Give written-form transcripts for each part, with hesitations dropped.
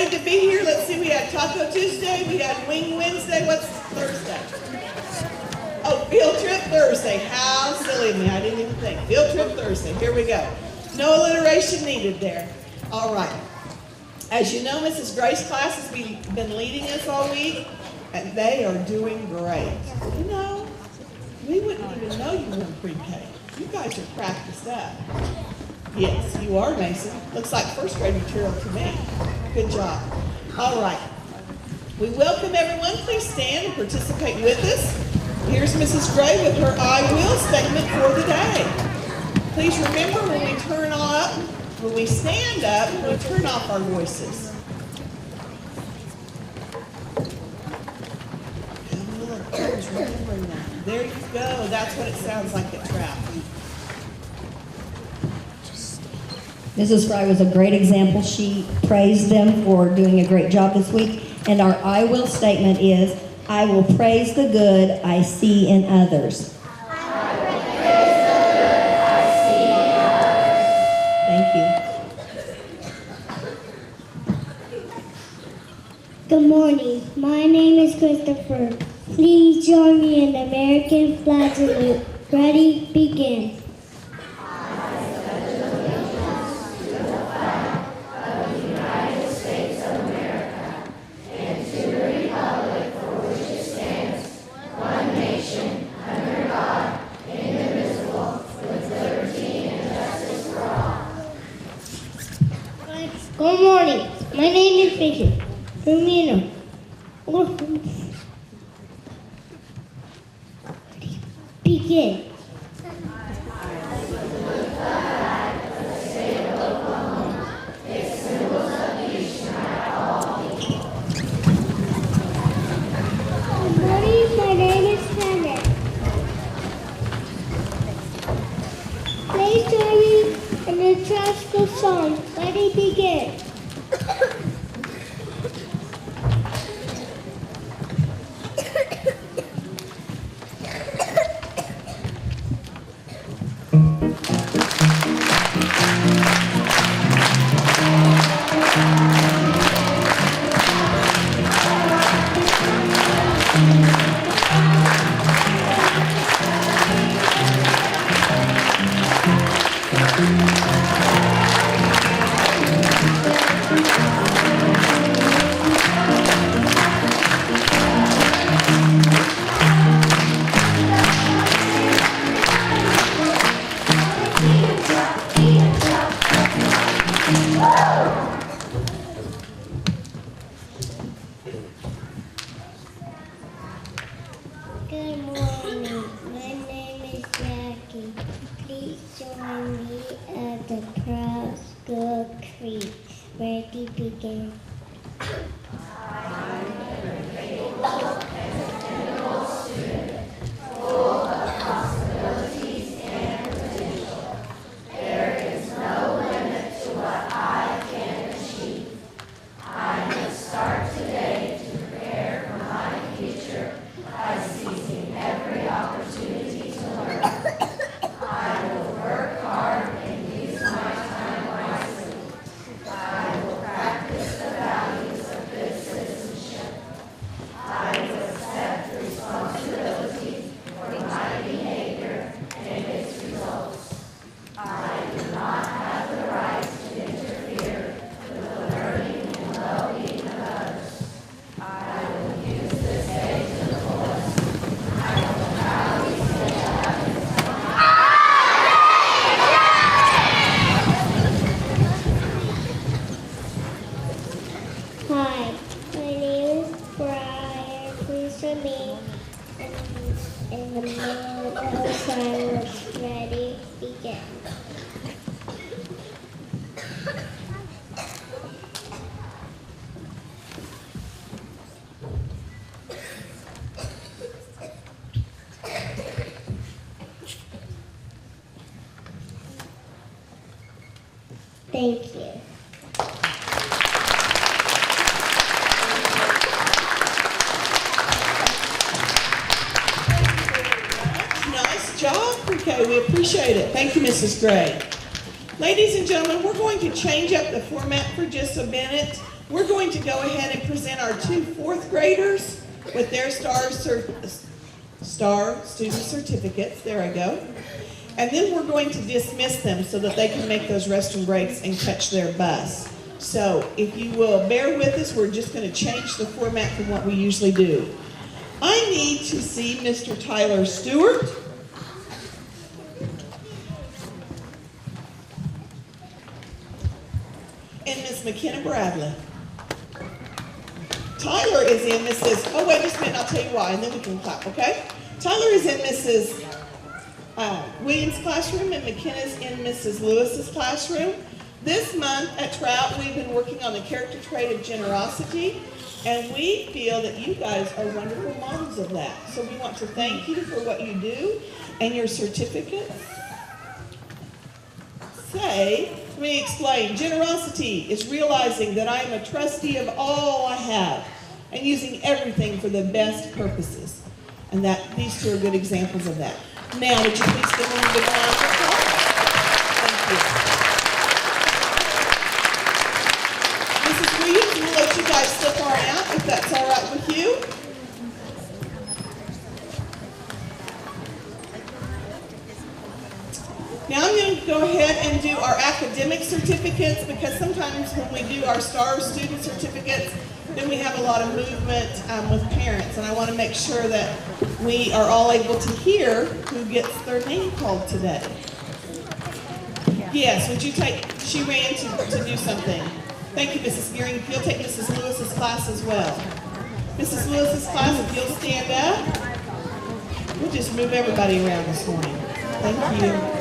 excited to be here. Let's see, we had Taco Tuesday, we had Wing Wednesday. What's Thursday? Oh, Field Trip Thursday. How silly of me. I didn't even think. Field Trip Thursday. Here we go. No alliteration needed there. All right. As you know, Mrs. Grace class has been leading us all week, and they are doing great. You know, we wouldn't even know you were in pre-K. You guys are practiced up. Yes, you are, Mason. Looks like first grade material to me. Good job. All right. We welcome everyone. Please stand and participate with us. Here's Mrs. Gray with her I will statement for the day. Please remember when we stand up, we turn off our voices. Remembering that. There you go. That's what it sounds like at Trout. Mrs. Fry was a great example. She praised them for doing a great job this week. And our I will statement is, I will praise the good I see in others. I will praise the good I see in others. Thank you. Good morning. My name is Christopher. Please join me in the American flag salute. Ready, begin. Good morning. My name is Bishop. Firmino. Begin. Good morning. My name is Hannah. Please join me in the classical song. Ready, begin. Good morning. My name is Jackie. Please join me at the Trout School Creek. Ready, begin. Hi, my name is Brian. Please join me in the moment of silence. Ready, begin. Thank you. Nice job, pre-K. We appreciate it. Thank you, Mrs. Gray. Ladies and gentlemen, we're going to change up the format for just a minute. We're going to go ahead and present our two fourth graders with their star student certificates. There I go. And then we're going to dismiss them so that they can make those restroom breaks and catch their bus. So if you will bear with us, we're just going to change the format from what we usually do. I need to see Mr. Tyler Stewart. And Miss McKenna Bradley. Tyler is in Mrs. Oh, wait just a minute, I'll tell you why, and then we can clap, okay? Tyler is in Mrs. Williams' classroom, and McKenna's in Mrs. Lewis's classroom. This month at Trout, we've been working on the character trait of generosity, and we feel that you guys are wonderful models of that. So we want to thank you for what you do, and your certificates say, let me explain. Generosity is realizing that I am a trustee of all I have and using everything for the best purposes. And that these two are good examples of that. Now, would you please give them a big round of applause? Thank you. Mrs. Williams, we'll let you guys slip on out if that's all right with you. Now I'm going to go ahead and do our academic certificates because sometimes when we do our STAR student certificates, then we have a lot of movement with parents, and I want to make sure that we are all able to hear who gets their name called today. Yes, would you take, she ran to do something. Thank you, Mrs. Gearing. If you'll take Mrs. Lewis's class as well. Mrs. Lewis's class, if you'll stand up. We'll just move everybody around this morning. Thank you.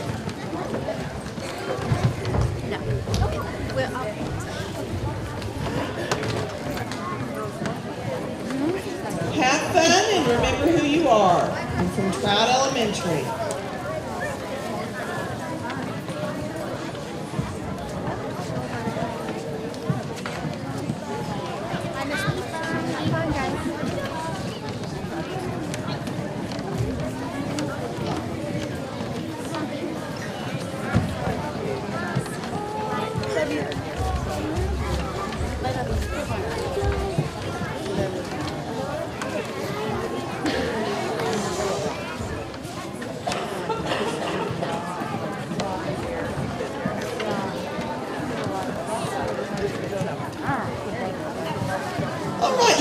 Have fun and remember who you are. I'm from Trout Elementary.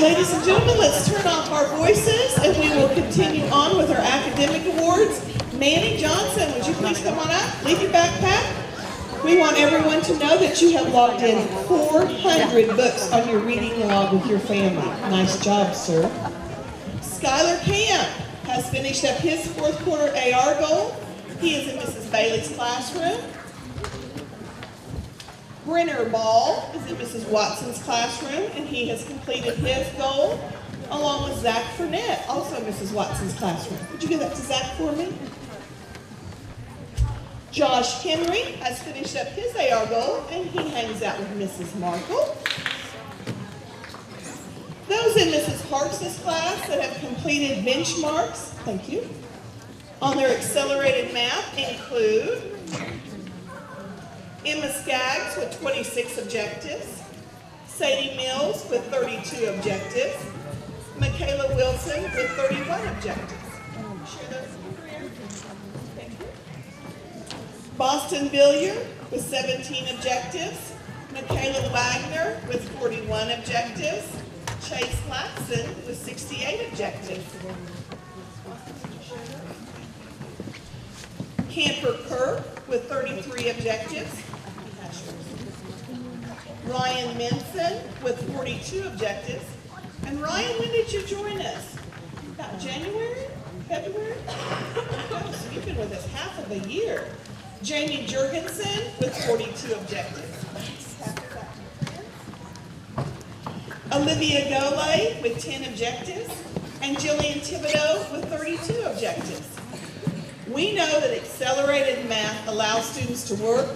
Ladies and gentlemen, let's turn off our voices and we will continue on with our academic awards. Manny Johnson, would you please come on up? Leave your backpack. We want everyone to know that you have logged in 400 books on your reading log with your family. Nice job, sir. Skylar Camp has finished up his fourth quarter AR goal. He is in Mrs. Bailey's classroom. Brenner Ball is in Mrs. Watson's classroom, and he has completed his goal, along with Zach Furnett, also in Mrs. Watson's classroom. Would you give that to Zach for me? Josh Henry has finished up his AR goal, and he hangs out with Mrs. Markle. Those in Mrs. Parks' class that have completed benchmarks, thank you, on their accelerated math include Emma Skaggs with 26 objectives, Sadie Mills with 32 objectives, Michaela Wilson with 31 objectives. Share those careers. Thank you. Boston Villier with 17 objectives, Michaela Wagner with 41 objectives, Chase Laxon with 68 objectives. Camper Kirk with 33 objectives. Ryan Minson with 42 objectives. And Ryan, when did you join us? About January? February? Oh, so you've been with us half of a year. Jamie Jurgensen with 42 objectives. Olivia Golay with 10 objectives. And Jillian Thibodeau with 32 objectives. We know that accelerated math allows students to work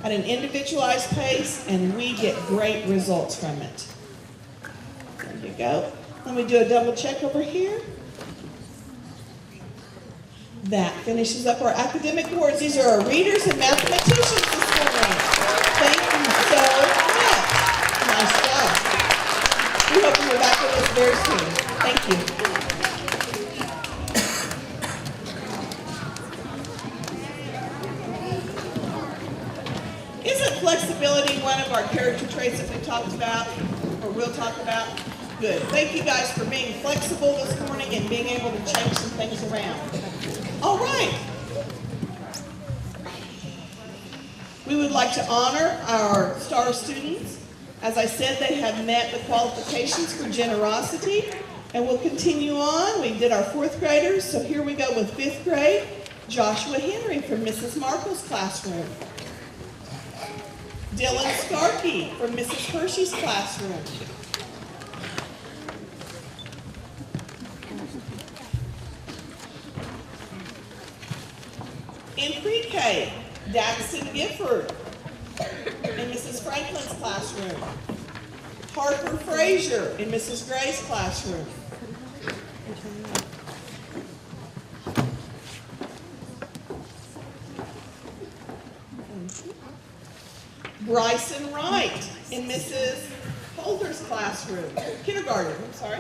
at an individualized pace, and we get great results from it. There you go. Let me do a double check over here. That finishes up our academic awards. These are our readers and mathematicians this morning. Bears team. Thank you. Isn't flexibility one of our character traits that we talked about, or will talk about? Good. Thank you guys for being flexible this morning and being able to change some things around. All right. We would like to honor our star students. As I said, they have met the qualifications for generosity, and we'll continue on. We did our 4th graders, so here we go with 5th grade. Joshua Henry from Mrs. Markle's classroom. Dylan Starkey from Mrs. Hershey's classroom. In pre-K, Daxton Gifford in Mrs. Franklin's classroom. Harper Frazier in Mrs. Gray's classroom. Bryson Wright in Mrs. Holder's classroom. Kindergarten, I'm sorry.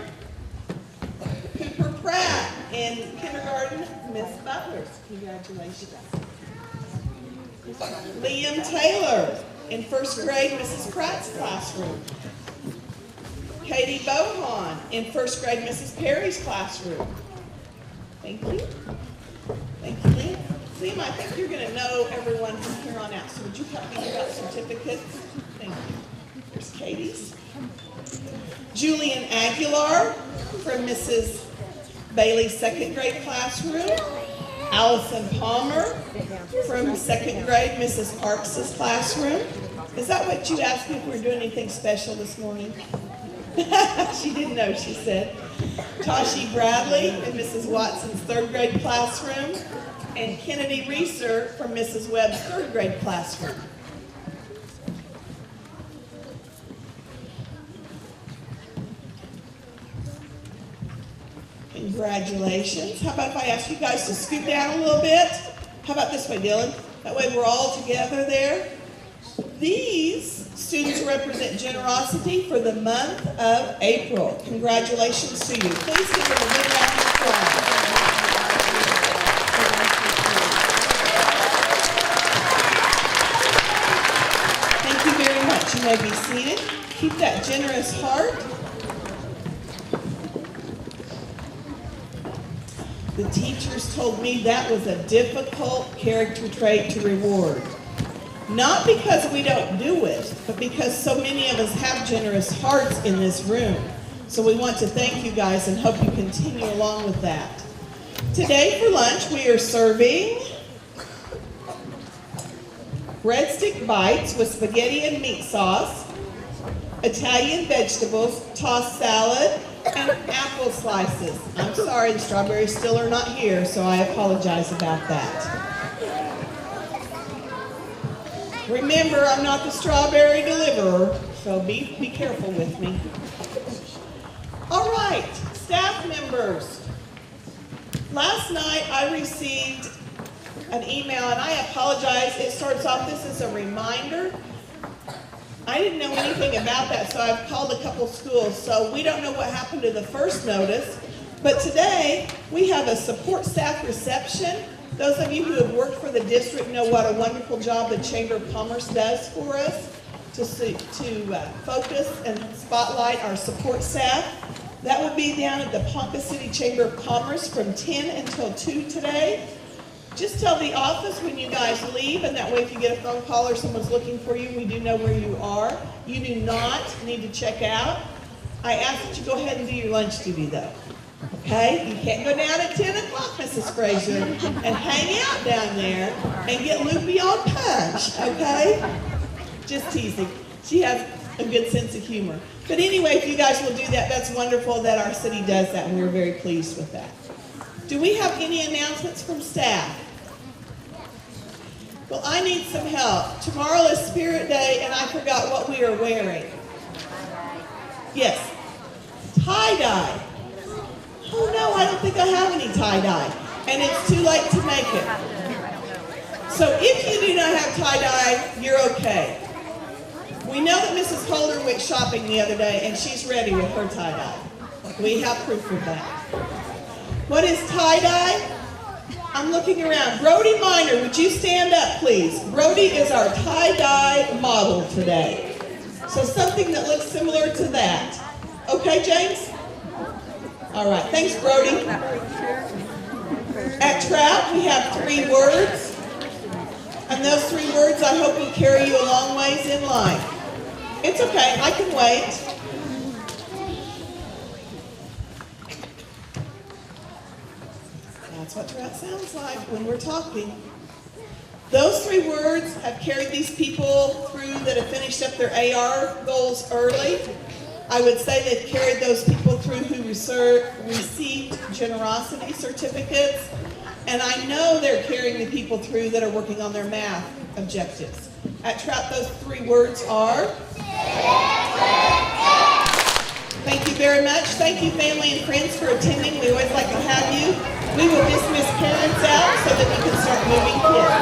Cooper Pratt in kindergarten, Miss Butler's. Congratulations. Liam Taylor in 1st grade, Mrs. Pratt's classroom. Katie Bohan in 1st grade, Mrs. Perry's classroom. Thank you. Thank you, Liam. Liam, I think you're going to know everyone from here on out, so would you help me give out certificates? Thank you. There's Katie's. Julian Aguilar from Mrs. Bailey's 2nd grade classroom. Allison Palmer from 2nd grade, Mrs. Parks' classroom. Is that what you asked me if we were doing anything special this morning? She didn't know, she said. Tashi Bradley in Mrs. Watson's 3rd grade classroom. And Kennedy Reeser from Mrs. Webb's 3rd grade classroom. Congratulations. How about if I ask you guys to scoot down a little bit? How about this way, Dylan? That way we're all together there. These students represent generosity for the month of April. Congratulations to you. Please give them a big round of applause. Thank you very much. You may be seated. Keep that generous heart. The teachers told me that was a difficult character trait to reward. Not because we don't do it, but because so many of us have generous hearts in this room. So we want to thank you guys and hope you continue along with that. Today for lunch we are serving breadstick bites with spaghetti and meat sauce, Italian vegetables, tossed salad, and apple slices. I'm sorry, the strawberries still are not here, so I apologize about that. Remember, I'm not the strawberry deliverer, so be careful with me. All right, staff members. Last night I received an email, and I apologize. It starts off, this is a reminder. I didn't know anything about that, so I've called a couple schools. So we don't know what happened to the first notice, but today we have a support staff reception. Those of you who have worked for the district know what a wonderful job the Chamber of Commerce does for us to focus and spotlight our support staff. That will be down at the Ponca City Chamber of Commerce from 10 until 2 today. Just tell the office when you guys leave, and that way if you get a phone call or someone's looking for you, we do know where you are. You do not need to check out. I ask that you go ahead and do your lunch duty though. Okay? You can't go down at 10 o'clock, Mrs. Frazier, and hang out down there and get loopy on punch, okay? Just teasing. She has a good sense of humor. But anyway, if you guys will do that, that's wonderful that our city does that, and we're very pleased with that. Do we have any announcements from staff? Well, I need some help. Tomorrow is Spirit Day, and I forgot what we are wearing. Yes. Tie-dye. Oh no, I don't think I have any tie-dye. And it's too late to make it. So if you do not have tie-dye, you're okay. We know that Mrs. Holder went shopping the other day, and she's ready with her tie-dye. We have proof of that. What is tie-dye? I'm looking around. Brody Miner, would you stand up, please? Brody is our tie-dye model today. So something that looks similar to that. Okay, James? All right, thanks, Brody. At Trout, we have 3 words. And those 3 words, I hope, will carry you a long ways in life. It's okay, I can wait. That's what Trout sounds like when we're talking. Those 3 words have carried these people through that have finished up their AR goals early. I would say they've carried those people through who received generosity certificates. And I know they're carrying the people through that are working on their math objectives. At Trout, those 3 words are? Thank you very much. Thank you, family and friends, for attending. We always like to have you. We will dismiss parents out so that we can start moving kids.